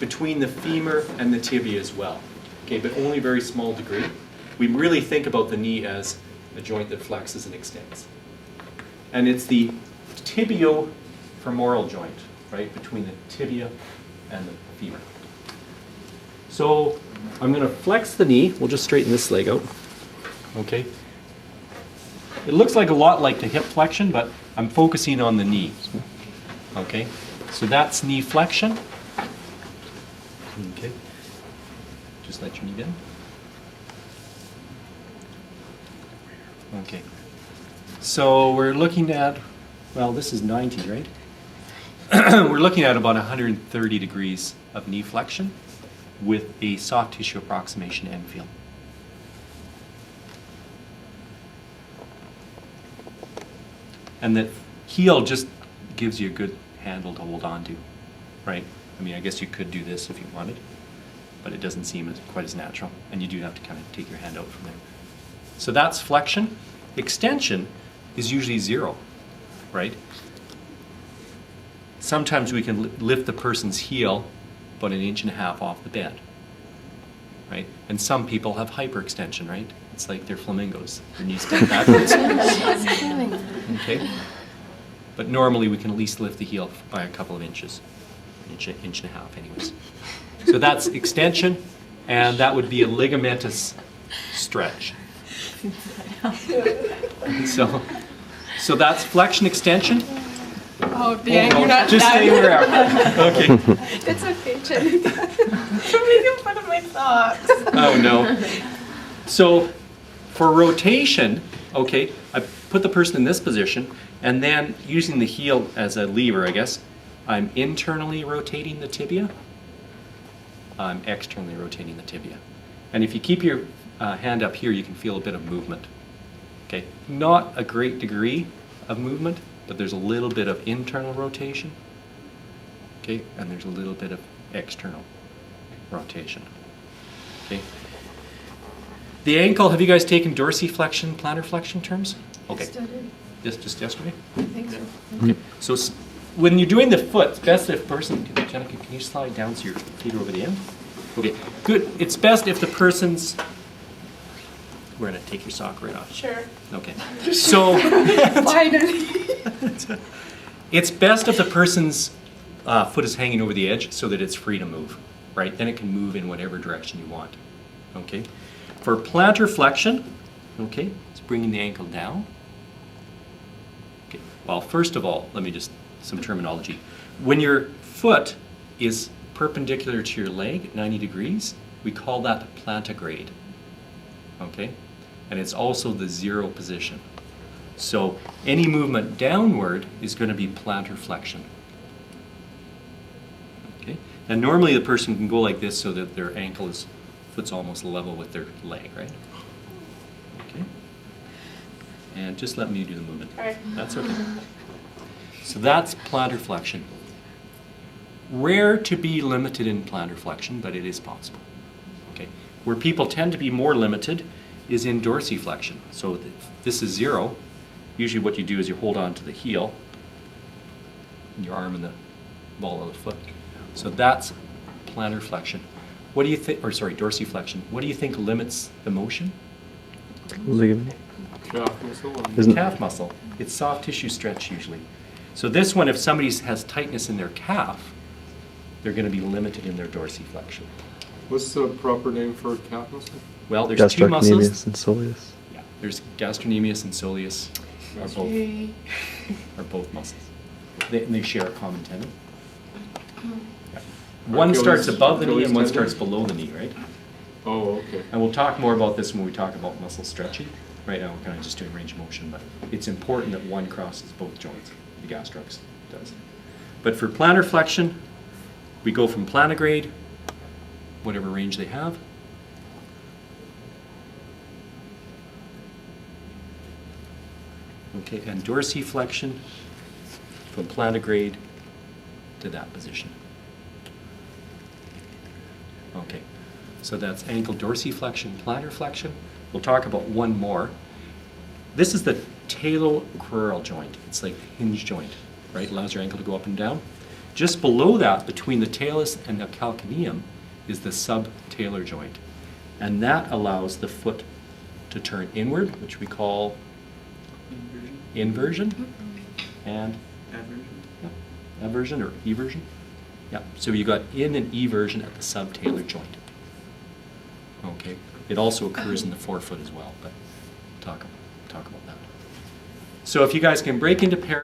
between the femur and the tibia as well. Okay, but only a very small degree. We really think about the knee as a joint that flexes and extends. And it's the tibiofemoral joint, right, between the tibia and the femur. So I'm going to flex the knee. We'll just straighten this leg out. Okay. It looks like a lot like the hip flexion, but I'm focusing on the knee. Okay. So that's knee flexion. Okay. Just let your knee down. Okay. So we're looking at, well, this is 90, right? We're looking at about 130 degrees of knee flexion with a soft tissue approximation end feel. And that heel just gives you a good handle to hold on to, right? I mean, I guess you could do this if you wanted, but it doesn't seem quite as natural, and you do have to kind of take your hand out from there. So that's flexion. Extension is usually 0, right? Sometimes we can lift the person's heel about 1.5 inches off the bed, right? And some people have hyperextension, right? It's like they're flamingos. Their knees bend backwards. Okay? But normally we can at least lift the heel by a couple of inches, inch and a half anyways. So that's extension, and that would be a ligamentous stretch. So that's flexion extension. Oh, Dan, you're not just stay where you are. Okay. It's okay, Jenny. I'm making fun of my socks. Oh no. So for rotation, okay, I put the person in this position, and then using the heel as a lever, I guess, I'm internally rotating the tibia. I'm externally rotating the tibia. And if you keep your hand up here, you can feel a bit of movement. Okay, not a great degree of movement, but there's a little bit of internal rotation. Okay, and there's a little bit of external rotation. Okay. The ankle, have you guys taken dorsiflexion, plantar flexion terms? Okay. Just yesterday? I think so. Okay. So when you're doing the foot, it's best if person, Jennifer, can you slide down so your feet are over the end? Okay, good. It's best if the person's, we're going to take your sock right off. Sure. Okay. So Finally. it's best if the person's foot is hanging over the edge so that it's free to move, right? Then it can move in whatever direction you want. Okay. For plantar flexion, okay, it's bringing the ankle down. Okay. Well, first of all, let me just some terminology. When your foot is perpendicular to your leg at 90 degrees, we call that plantigrade. Okay? And it's also the 0 position. So any movement downward is going to be plantar flexion. Okay? And normally the person can go like this so that their foot's almost level with their leg, right? Okay? And just let me do the movement. All right. That's okay. So that's plantar flexion. Rare to be limited in plantar flexion, but it is possible. Okay. Where people tend to be more limited is in dorsiflexion. So this is 0. Usually what you do is you hold on to the heel, and your arm and the ball of the foot. So that's plantar flexion. What do you think, or sorry, dorsiflexion. What do you think limits the motion? Ligament. Calf muscle. Isn't Calf muscle. It's soft tissue stretch usually. So this one, if somebody has tightness in their calf, they're going to be limited in their dorsiflexion. What's the proper name for calf muscle? Well, there's 2 muscles. gastrocnemius and soleus. Yeah, there's gastrocnemius and soleus are both muscles. They share a common tendon. Yeah. One starts above the knee and one starts below the knee, right? Oh, okay. And we'll talk more about this when we talk about muscle stretching. Right now we're kind of just doing range of motion, but it's important that one crosses both joints. The gastrocs does. But for plantar flexion, we go from plantigrade, whatever range they have. Okay, and dorsiflexion from plantigrade to that position. Okay, so that's ankle dorsiflexion, plantar flexion. We'll talk about one more. This is the talocrural joint. It's like the hinge joint, right? Allows your ankle to go up and down. Just below that, between the talus and the calcaneum, is the subtalar joint. And that allows the foot to turn inward, which we call inversion, and aversion or eversion. Yeah, so you got in and eversion at the subtalar joint. Okay, it also occurs in the forefoot as well, but talk about that. So if you guys can break into pairs.